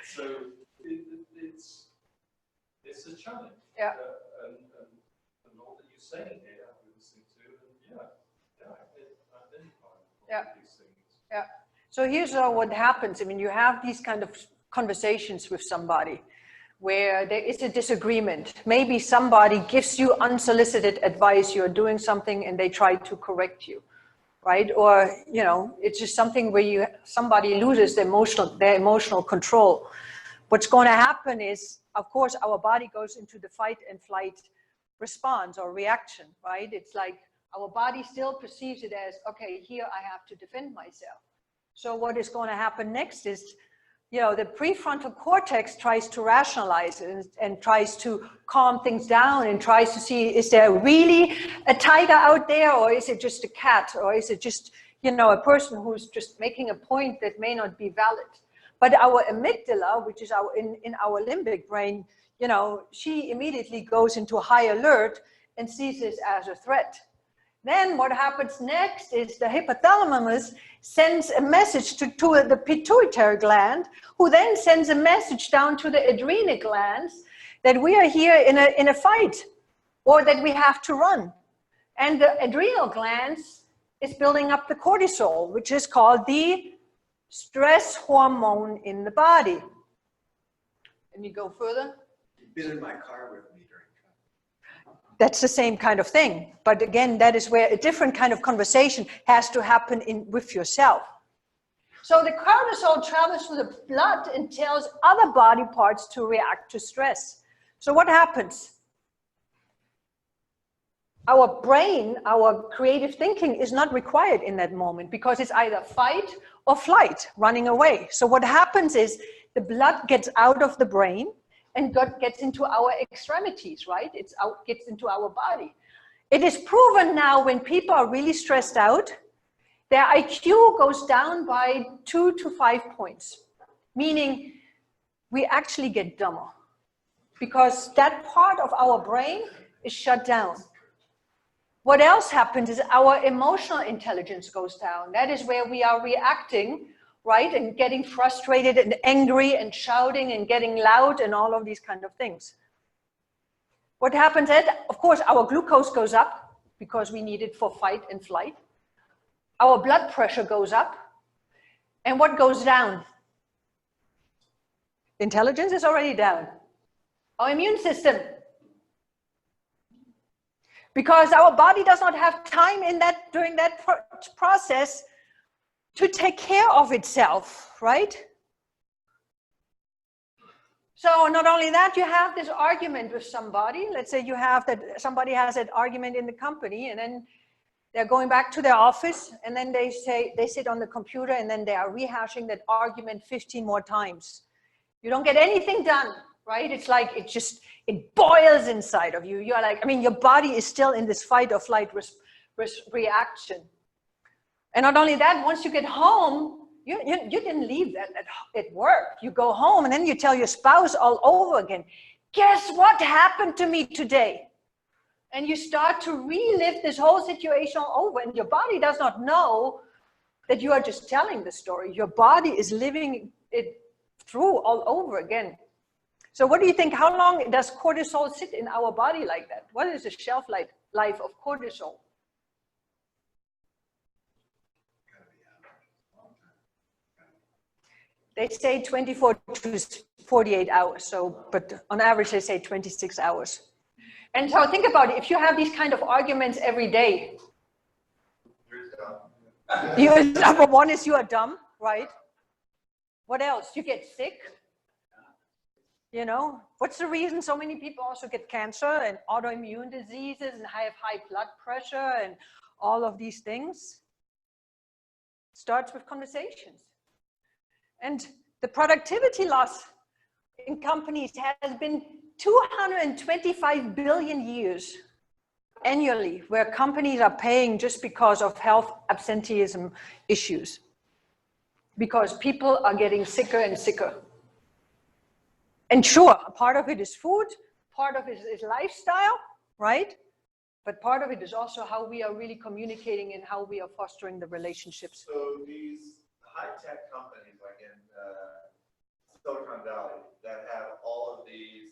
So it's a challenge. Yeah. And all that you're saying here, I'm listening to, and I identify with these things. Yeah. So here's what happens. I mean, you have these kind of conversations with somebody where there is a disagreement. Maybe somebody gives you unsolicited advice, you're doing something and they try to correct you, right? Or, you know, it's just something where somebody loses their emotional control. What's going to happen is, of course, our body goes into the fight and flight response or reaction, right? It's like our body still perceives it as, okay, here I have to defend myself. So what is going to happen next is, you know, the prefrontal cortex tries to rationalize it and tries to calm things down and tries to see, is there really a tiger out there, or is it just a cat, or is it just, you know, a person who's just making a point that may not be valid. But our amygdala, which is in our limbic brain, you know, she immediately goes into high alert and sees this as a threat. Then what happens next is the hypothalamus sends a message to the pituitary gland, who then sends a message down to the adrenal glands that we are here in a fight, or that we have to run. And the adrenal glands is building up the cortisol, which is called the stress hormone in the body. Can you go further? You've been in my car with me during traffic. That's the same kind of thing. But again, that is where a different kind of conversation has to happen with yourself. So the cortisol travels through the blood and tells other body parts to react to stress. So what happens? Our brain, our creative thinking is not required in that moment because it's either fight or flight, running away. So what happens is the blood gets out of the brain and gets into our extremities, right? Gets into our body. It is proven now when people are really stressed out, their IQ goes down by 2 to 5 points, meaning we actually get dumber because that part of our brain is shut down. What else happens is our emotional intelligence goes down. That is where we are reacting, right? And getting frustrated and angry and shouting and getting loud and all of these kind of things. What happens is, of course, our glucose goes up because we need it for fight and flight. Our blood pressure goes up. And what goes down? Intelligence is already down. Our immune system. Because our body does not have time during that process to take care of itself, right? So not only that, you have this argument with somebody. Let's say you have that somebody has that argument in the company, and then they're going back to their office, and then they sit on the computer, and then they are rehashing that argument 15 more times. You don't get anything done, right? It's like it boils inside of you. You're like, I mean, your body is still in this fight or flight reaction. And not only that, once you get home, you didn't leave that at work. You go home and then you tell your spouse all over again, guess what happened to me today? And you start to relive this whole situation all over, and your body does not know that you are just telling the story. Your body is living it through all over again. So what do you think, how long does cortisol sit in our body like that? What is the shelf life of cortisol? They say 24 to 48 hours, but on average they say 26 hours. And so think about it, if you have these kind of arguments every day, number one is you are dumb, right? What else? You get sick. You know, what's the reason so many people also get cancer and autoimmune diseases and have high blood pressure and all of these things? It starts with conversations. And the productivity loss in companies has been 225 billion years annually, where companies are paying just because of health absenteeism issues, because people are getting sicker and sicker. And sure, part of it is food, part of it is lifestyle, right? But part of it is also how we are really communicating and how we are fostering the relationships. So these high-tech companies, like in Silicon Valley that have all of these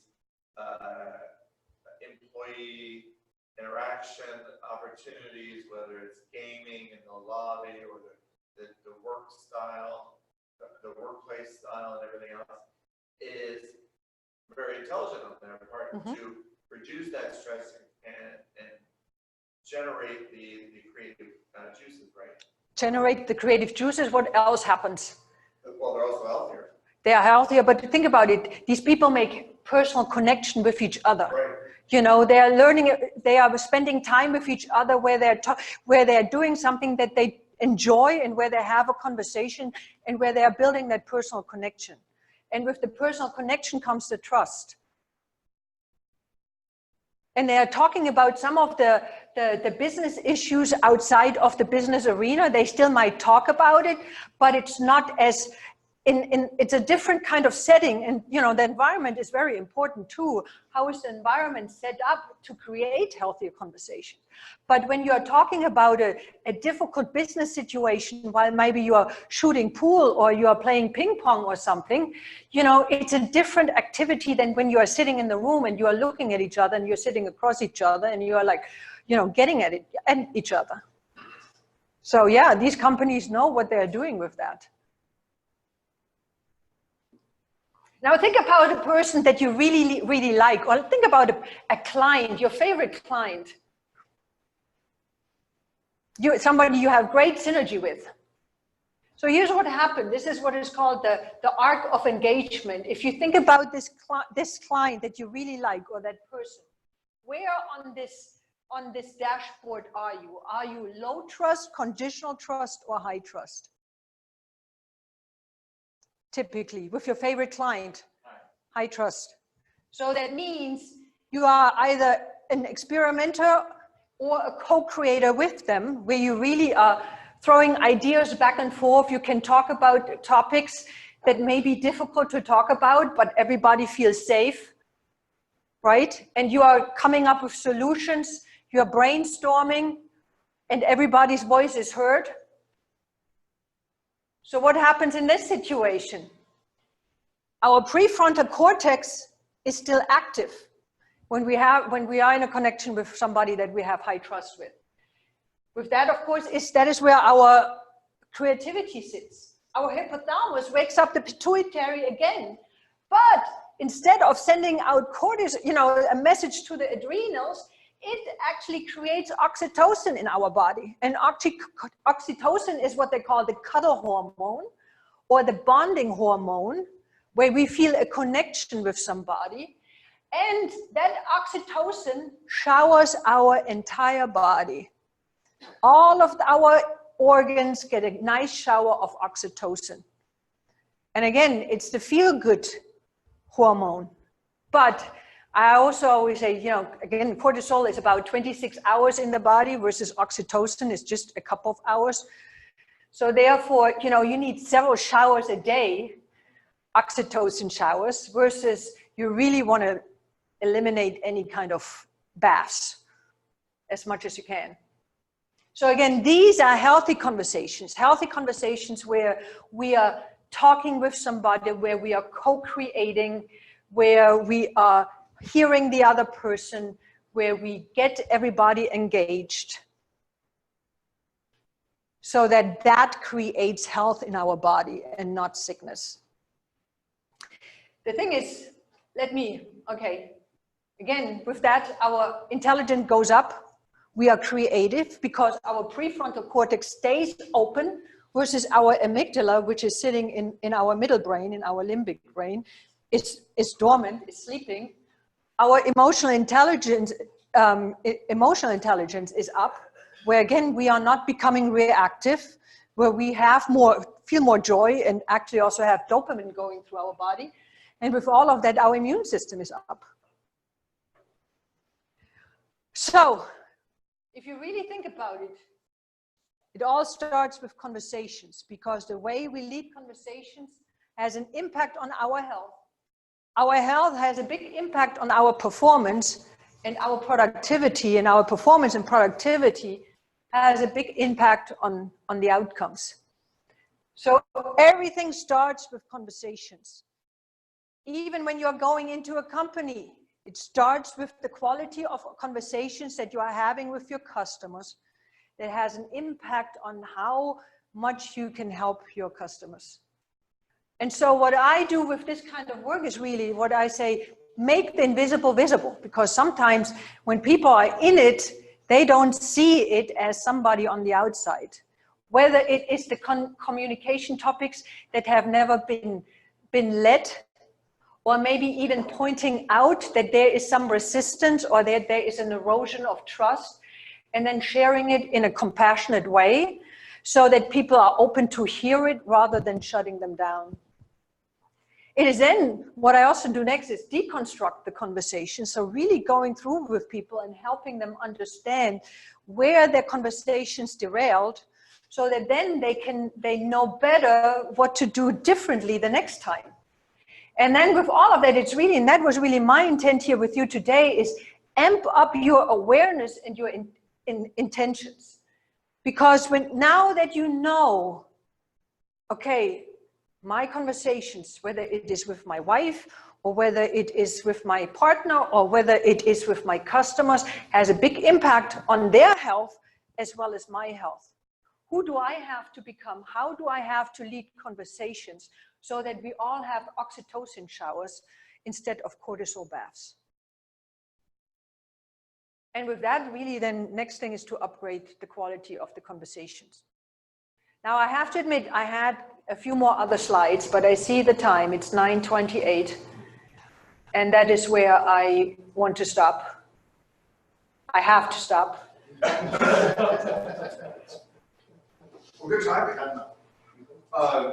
employee interaction opportunities, whether it's gaming in the lobby or the work style, the workplace style and everything else, is very intelligent on their part to reduce that stress and generate the creative juices, right? Generate the creative juices. What else happens? Well, they're also healthier. They are healthier, but think about it. These people make personal connection with each other. Right. You know, they are learning, they are spending time with each other where they're doing something that they enjoy and where they have a conversation and where they are building that personal connection. And with the personal connection comes the trust. And they are talking about some of the business issues outside of the business arena. They still might talk about it, but it's not as, it's a different kind of setting. And, you know, the environment is very important too. How is the environment set up to create healthier conversation? But when you're talking about a difficult business situation, while maybe you are shooting pool or you are playing ping pong or something, you know, it's a different activity than when you are sitting in the room and you are looking at each other and you're sitting across each other and you are like, you know, getting at each other. So yeah, these companies know what they're doing with that. Now think about a person that you really, really like, or think about a client, your favorite client. Somebody you have great synergy with. So here's what happened. This is what is called the arc of engagement. If you think about this client that you really like, or that person, where on this dashboard are you? Are you low trust, conditional trust, or high trust? Typically, with your favorite client, high trust. So that means you are either an experimenter or a co-creator with them, where you really are throwing ideas back and forth. You can talk about topics that may be difficult to talk about, but everybody feels safe, right? And you are coming up with solutions, you're brainstorming, and everybody's voice is heard. So what happens in this situation? Our prefrontal cortex is still active when we are in a connection with somebody that we have high trust with. With that, of course, that is where our creativity sits. Our hypothalamus wakes up the pituitary again, but instead of sending out cortisol, you know, a message to the adrenals, it actually creates oxytocin in our body. And oxytocin is what they call the cuddle hormone or the bonding hormone, where we feel a connection with somebody. And that oxytocin showers our entire body. All of our organs get a nice shower of oxytocin. And again, it's the feel-good hormone. But I also always say, you know, again, cortisol is about 26 hours in the body versus oxytocin is just a couple of hours. So therefore, you know, you need several showers a day, oxytocin showers, versus you really want to eliminate any kind of baths as much as you can. So again, these are healthy conversations where we are talking with somebody, where we are co-creating, where we are hearing the other person, where we get everybody engaged, so that creates health in our body and not sickness. The thing is, again, with that, our intelligence goes up. We are creative because our prefrontal cortex stays open versus our amygdala, which is sitting in our middle brain, in our limbic brain, is dormant, is sleeping. Our emotional intelligence is up, where again, we are not becoming reactive, where we have feel more joy and actually also have dopamine going through our body. And with all of that, our immune system is up. So, if you really think about it, it all starts with conversations, because the way we lead conversations has an impact on our health. Our health has a big impact on our performance and our productivity, and our performance and productivity has a big impact on the outcomes. So everything starts with conversations. Even when you're going into a company, it starts with the quality of conversations that you are having with your customers that has an impact on how much you can help your customers. And so what I do with this kind of work is really what I say, make the invisible visible, because sometimes when people are in it, they don't see it as somebody on the outside. Whether it is the communication topics that have never been led, or maybe even pointing out that there is some resistance or that there is an erosion of trust, and then sharing it in a compassionate way so that people are open to hear it rather than shutting them down. It is then, what I also do next is deconstruct the conversation. So really going through with people and helping them understand where their conversations derailed, so that then they know better what to do differently the next time. And then with all of that, it's really, and that was really my intent here with you today, is amp up your awareness and your intentions. Because now that you know, okay, my conversations, whether it is with my wife or whether it is with my partner or whether it is with my customers, has a big impact on their health as well as my health. Who do I have to become? How do I have to lead conversations so that we all have oxytocin showers instead of cortisol baths? And with that, really then next thing is to upgrade the quality of the conversations. Now I have to admit, I had a few more other slides, but I see the time, it's 9:28. And that is where I want to stop. I have to stop. Well, good timing.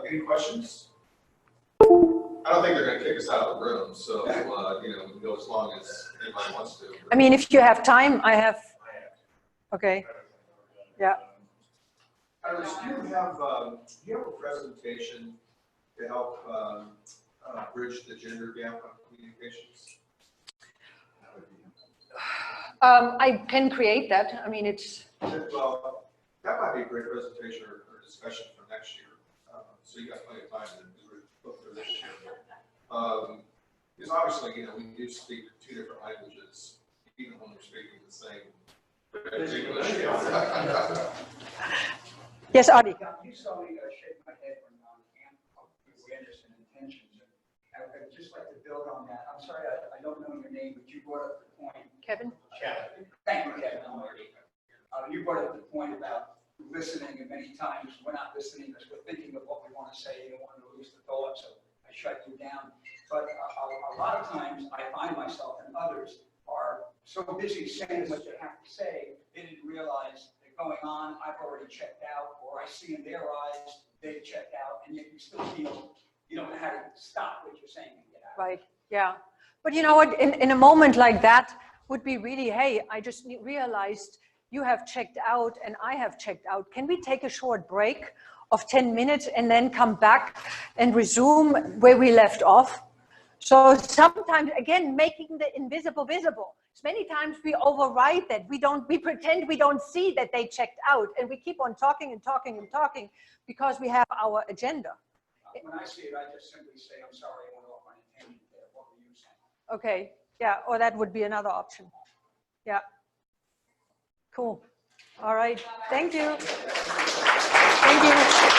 Any questions? I don't think they're going to kick us out of the room, so we can go as long as anybody wants to. I mean, if you have time, I have. Okay. Yeah. Iris, do you have a presentation to help bridge the gender gap on communications? I can create that. I mean, it's. Well, that might be a great presentation or discussion for next year. So you got plenty of time to look for this year. Because obviously, we do speak two different languages, even when we're speaking the same English. Yes, Adi. You saw me shake my head when awareness and intentions. I'd just like to build on that. I'm sorry, I don't know your name, but you brought up the point. Kevin? Thank you, Kevin. You brought up the point about listening, and many times we're not listening because we're thinking of what we want to say and don't want to lose the thought, so I shut you down. But a lot of times I find myself and others are so busy saying what they have to say, they didn't realize that going on, I've already checked out, or I see in their eyes, they've checked out, and yet you still feel you don't know how to stop what you're saying and get out. Right, yeah. But you know what, in a moment like that would be really, hey, I just realized you have checked out and I have checked out. Can we take a short break of 10 minutes and then come back and resume where we left off? So sometimes, again, making the invisible visible. Many times we override that. We pretend we don't see that they checked out, and we keep on talking and talking and talking because we have our agenda. When I see it, I just simply say, I'm sorry, I went off on a tangent there. What were you saying? Okay, yeah, or that would be another option. Yeah. Cool. All right. Thank you. Thank you.